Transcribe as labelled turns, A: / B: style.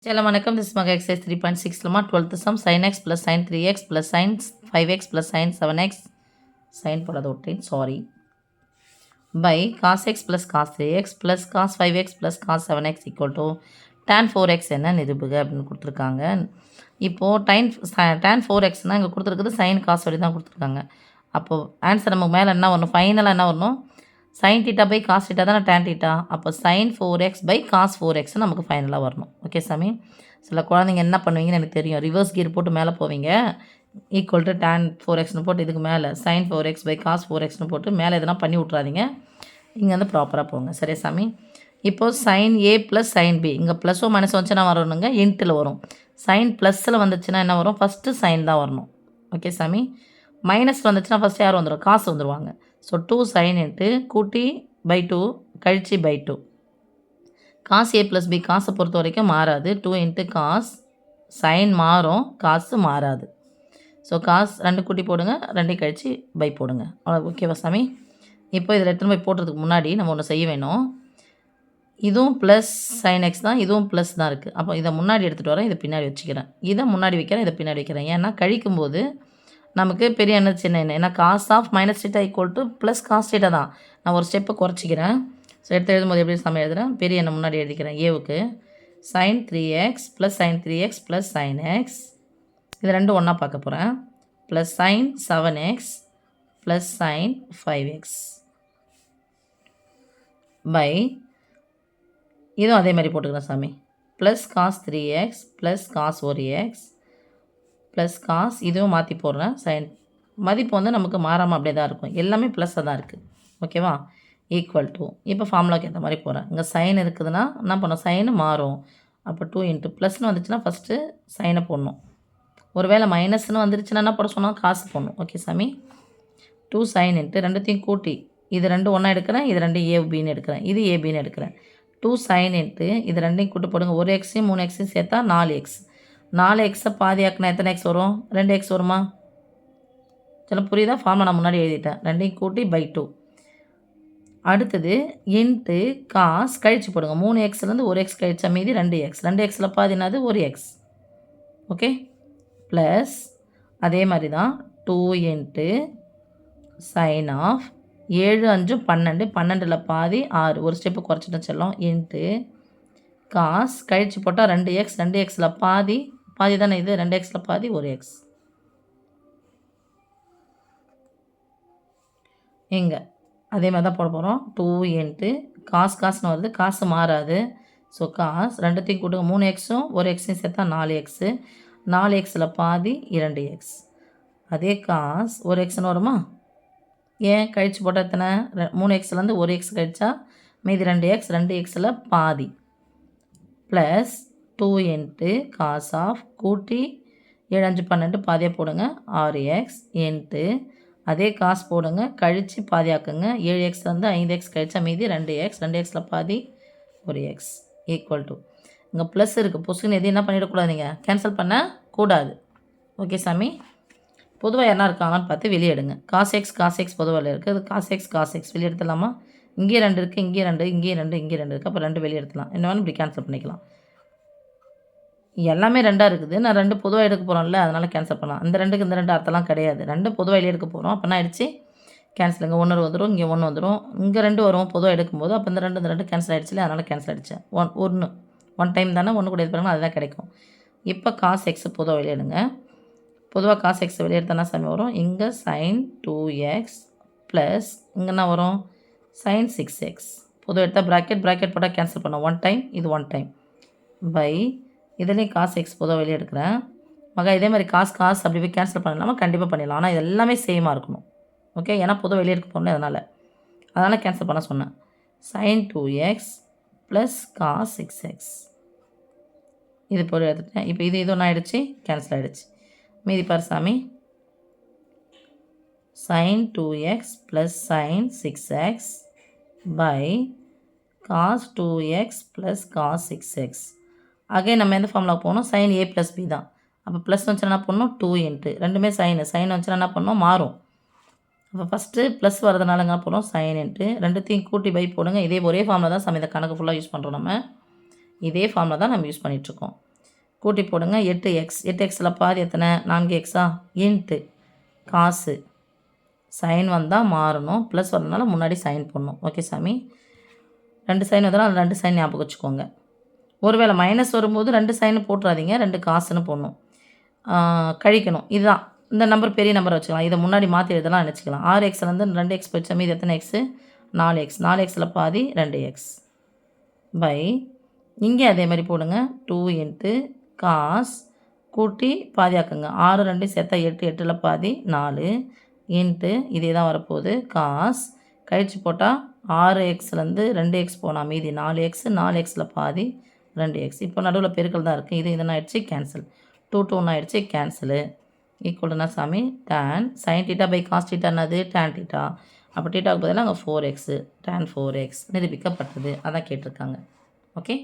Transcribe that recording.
A: Hello, வணக்கம். This is Maga exercise 3.6 லமா 12th sum sin x plus sin 3x plus sin 5x plus sin 7x sin போடாத விட்டேன் sorry by cos x plus cos 3x plus cos 5x plus cos 7x equal to tan 4x என்ன நிரூபுக அப்படின்னு கொடுத்துருக்காங்க. இப்போது tan 4xனால் இங்கே கொடுத்துருக்குது sin cos வழி தான் கொடுத்துருக்காங்க. அப்போது ஆன்சர் நமக்கு மேலே என்ன வரணும், ஃபைனலாக என்ன வரணும், sin theta by cos theta தானே tan theta. அப்போ sin 4x by cos 4x நமக்கு ஃபைனலாக வரணும். ஓகே சாமி, சில குழந்தைங்க என்ன பண்ணுவீங்கன்னு எனக்கு தெரியும், ரிவர்ஸ் கீர் போட்டு மேலே போவீங்க, ஈக்குவல் டு tan 4xன்னு போட்டு இதுக்கு மேலே sin 4x by cos 4xன்னு போட்டு மேலே எதனா பண்ணி விட்றாதீங்க, இங்கே வந்து ப்ராப்பராக போங்க. சரியா சாமி? இப்போது sin a plus sin b, இங்கே ப்ளஸோ மைனஸ் வந்துச்சுன்னா வரணுங்க, இன்ட்டில் வரும். சைன் ப்ளஸில் வந்துச்சுன்னா என்ன வரும், ஃபஸ்ட்டு சைன் தான் வரணும். ஓகே சாமி? மைனஸ் வந்துச்சுன்னா ஃபஸ்ட்டு யார் வந்துடும், காசு வந்துடுவாங்க. ஸோ 2 sin இன்ட்டு கூட்டி பை 2 கழிச்சு by 2. Cos a plus b காசை பொறுத்த வரைக்கும் மாறாது. 2 இன்ட்டு காஸ், சைன் மாறும், காசு மாறாது. ஸோ காஸ் 2 கூட்டி போடுங்க, 2 கழிச்சு பை போடுங்க. அவ்வளோ ஓகேவா சாமி? இப்போ இதில் எத்தனை பை போடுறதுக்கு முன்னாடி நம்ம ஒன்று செய்ய வேணும். இதுவும் ப்ளஸ் சைன் எக்ஸ் தான், இதுவும் ப்ளஸ் தான் இருக்குது. அப்போ இதை முன்னாடி எடுத்துகிட்டு வரேன், இதை பின்னாடி வச்சுக்கிறேன். இதை முன்னாடி வைக்கிறேன், இதை பின்னாடி வைக்கிறேன். ஏன்னா கழிக்கும்போது நமக்கு பெரிய என்ன சின்ன என்ன, ஏன்னா cos of minus theta equal to plus cos theta தான். நான் ஒரு ஸ்டெப்பை குறைச்சிக்கிறேன். ஸோ எடுத்து எழுதும்போது எப்படி சமயம் எழுதுகிறேன், பெரிய என்ன முன்னாடி எழுதிக்கிறேன். ஏவுக்கு sin 3x plus sin 3x plus sin x, இது ரெண்டும் ஒன்றா பார்க்க போகிறேன், plus sin 7x plus sin 5x by, இதுவும் அதே மாதிரி போட்டுக்கிறேன் சாமி, plus cos 3x plus cos 4x plus cos, இதுவும் மாற்றி போடுறேன். சைன் மதிப்பு வந்து நமக்கு மாறாமல் அப்படியே தான் இருக்கும், எல்லாமே ப்ளஸ்ஸாக தான் இருக்குது. ஓகேவா? ஈக்குவல் டு, இப்போ ஃபார்முலாவுக்கு ஏற்ற மாதிரி போகிறேன். இங்கே சைன் இருக்குதுன்னா என்ன பண்ணோம், சைனு மாறும். அப்போ 2 இன்ட்டு ப்ளஸ்னு வந்துச்சுன்னா ஃபஸ்ட்டு சைனை போடணும். ஒருவேளை மைனஸ்னு வந்துருச்சுன்னா என்ன போட சொன்னால் காசு போடணும். ஓகே சாமி? 2 சைன் இன்ட்டு ரெண்டுத்தையும் கூட்டி, இது ரெண்டும் ஒன்றா எடுக்கிறேன், இது ரெண்டும் ஏபின்னு எடுக்கிறேன், இது ஏபின்னு எடுக்கிறேன். 2 சைன் இன்ட்டு இது ரெண்டையும் கூட்டு போடுங்க, ஒரு எக்ஸையும் 3 எக்ஸையும் சேர்த்தா 4x. 4xை பாதியாக்குனா எத்தனை எக்ஸ் வரும், 2 எக்ஸ் வருமா? சில புரியுதா? ஃபார்முலா நான் முன்னாடி எழுதிட்டேன். ரெண்டையும் கூட்டி பை 2. அடுத்தது இன்ட்டு காஸ் கழிச்சு போடுங்க, 3 எக்ஸ்லேருந்து ஒரு எக்ஸ் கழிச்சா மீதி 2 எக்ஸ். 2 எக்ஸில் பாதினாது ஒரு எக்ஸ். ஓகே? ப்ளஸ் அதே மாதிரி தான் 2 இன்ட்டு சைன் ஆஃப் 7 5 12, 12ல் பாதி 6, ஒரு ஸ்டெப்பு குறைச்சிட்டு செல்லும், இன்ட்டு காஸ் கழிச்சு போட்டால் 2x, 2xில் பாதி பாதி தானே இது, 2xில் பாதி ஒரு எக்ஸ். எங்கே அதே மாதிரி தான் போட போகிறோம். 2 இன்ட்டு காஸ் காசுன்னு வருது, காசு மாறாது. ஸோ காஸ் ரெண்டுத்தையும் கூட்டுங்க, 3 எக்ஸும் ஒரு எக்ஸையும் சேர்த்தா 4 எக்ஸு, 4 எக்ஸில் பாதி 2 எக்ஸ். அதே காஸ் ஒரு எக்ஸ்னு வருமா? ஏன் கழிச்சு போட்டால் எத்தனை, 3 எக்ஸ்லேருந்து ஒரு எக்ஸ் கழிச்சா மீதி 2 எக்ஸ், 2 எக்ஸில் பாதி ப்ளஸ் 2 இன்ட்டு காஸ் ஆஃப் கூட்டி 7 5 12 பாதியாக போடுங்க 6x இன்ட்டு அதே காசு போடுங்க, கழித்து பாதியாக்குங்க, 7x வந்து 5x கழிச்சா மீதி 2x, 2xில் பாதி ஒரு எக்ஸ் ஈக்குவல் டு, இங்கே ப்ளஸ் இருக்குது, பொசுக்குன்னு எது என்ன பண்ணிடக்கூடாது, நீங்கள் கேன்சல் பண்ணக்கூடாது. ஓகே சாமி? பொதுவாக யாரா இருக்காங்கன்னு பார்த்து வெளியே எடுங்க. காஸ் எக்ஸ் பொதுவாக இருக்குது, அது காஸ் எக்ஸ் வெளியே எடுத்துடலாமா? இங்கே 2 இருக்குது, இங்கே 2, இங்கே 2, இங்கே 2 இருக்குது, அப்போ 2 வெளியே எடுத்துலாம். என்ன வேணும் இப்படி கேன்சல் பண்ணிக்கலாம். எல்லாமே 2ஆக இருக்குது, நான் 2 பொதுவாக எடுக்க போகிறோம்ல, அதனால் கேன்சல் பண்ணலாம். இந்த 2க்கு இந்த 2 அர்த்தம்லாம் கிடையாது, 2 பொதுவாக வெளியே எடுக்க போகிறோம். அப்போ என்ன ஆகிடுச்சு, கேன்சல். இங்கே 1 வந்துடும், இங்கே 1 வந்துடும், இங்கே 2 வரும் பொதுவாக எடுக்கும்போது, அப்போ இந்த 2 கேன்சல் ஆகிடுச்சு, அதனால் கேன்சல் ஆகிடுச்சு. ஒன் டைம் தானே, 1 கூட எடுப்பாங்கன்னா அதுதான் கிடைக்கும். இப்போ காஸ் எக்ஸ் பொதுவாக வெளியே எடுங்க. பொதுவாக காஸ் எக்ஸ் வெளியே எடுத்தோன்னா சாமி வரும், இங்கே சைன் 2x ப்ளஸ் இங்கே என்ன வரும், சைன் 6x. பொதுவாக எடுத்தால் ப்ராக்கெட் போட்டால் கேன்சல் பண்ணோம், 1 டைம், இது 1 டைம் பை, இதுலேயும் காஸ் எக்ஸ் பொதுவாக வெளியே எடுக்கிறேன். மகா இதே மாதிரி காஸ் அப்படி போய் கேன்சல் பண்ணலாமா? கண்டிப்பாக பண்ணிடலாம், ஆனால் இது எல்லாமே சேமாக இருக்கணும். ஓகே? ஏன்னா பொதுவாக வெளியே எடுக்க போகணும், அதனால் கேன்சல் பண்ண சொன்னேன். Sign 2x plus cos 6x இது போய் எடுத்துட்டேன். இப்போ இது ஒன்று ஆகிடுச்சு, கேன்சல் ஆகிடுச்சு. மீதி பாரு சாமி, sin 2x plus sin 6x by cos 2x plus cos 6x. Again நம்ம எந்த ஃபார்முலா போகணும், sin a plus b தான். அப்போ ப்ளஸ் வந்துச்சுன்னா என்ன பண்ணணும், 2 இன்ட்டு ரெண்டுமே சைன் வந்துச்சுன்னா என்ன பண்ணணும், மாறும். அப்போ ஃபஸ்ட்டு ப்ளஸ் வரதுனால என்ன பண்ணணும், சைன் இன்ட்டு ரெண்டுத்தையும் கூட்டி பை போடுங்க. இதே ஒரே ஃபார்முலா தான் சாமி இந்த கணக்கு ஃபுல்லாக யூஸ் பண்ணுறோம். நம்ம இதே ஃபார்முலா தான் நம்ம யூஸ் பண்ணிகிட்ருக்கோம். கூட்டி போடுங்க 8x 8xல் பாதி எத்தனை 4xஆ இன்ட்டு காசு சைன் வந்தால் மாறணும் ப்ளஸ் வரதுனால முன்னாடி சைன் போடணும். ஓகே சாமி, 2 சைன் வந்தாலும் 2 சைன் ஞாபகம் வச்சுக்கோங்க. ஒருவேளை மைனஸ் வரும்போது 2 சைனு போட்டுறாதீங்க, 2 காசுன்னு போடணும். கழிக்கணும். இதுதான் இந்த நம்பர் பெரிய நம்பர் வச்சுக்கலாம். இதை முன்னாடி மாற்றி எழுதலாம் நினச்சிக்கலாம். 6xலேருந்து 2x போயிடுச்சா, மீது எத்தனை எக்ஸு 4x 4xல் பாதி 2x பை இங்கே அதே மாதிரி போடுங்க 2 இன்ட்டு காஸ் கூட்டி பாதியாக்குங்க 6 2 சேர்த்தா 8 8ல் பாதி 4 இன்ட்டு இதே தான் வரப்போகுது காஸ் கழிச்சு போட்டால் 6xலேருந்து 2x போனால் மீதி 4x 4xல் பாதி 2x. இப்போ நடுவில் பெருக்கல் தான் இருக்குது. இது என்ன ஆயிடுச்சு கேன்சல் 2 2 ஆயிடுச்சு கேன்சலு. ஈக்குவல்னா சாமி tan sin θ பை காஸ் θ என்னது tan θ. அப்போ θவுக்கு பதிலாக அங்கே 4x tan 4x நிரூபிக்கப்பட்டது. அதான் கேட்டிருக்காங்க. ஓகே.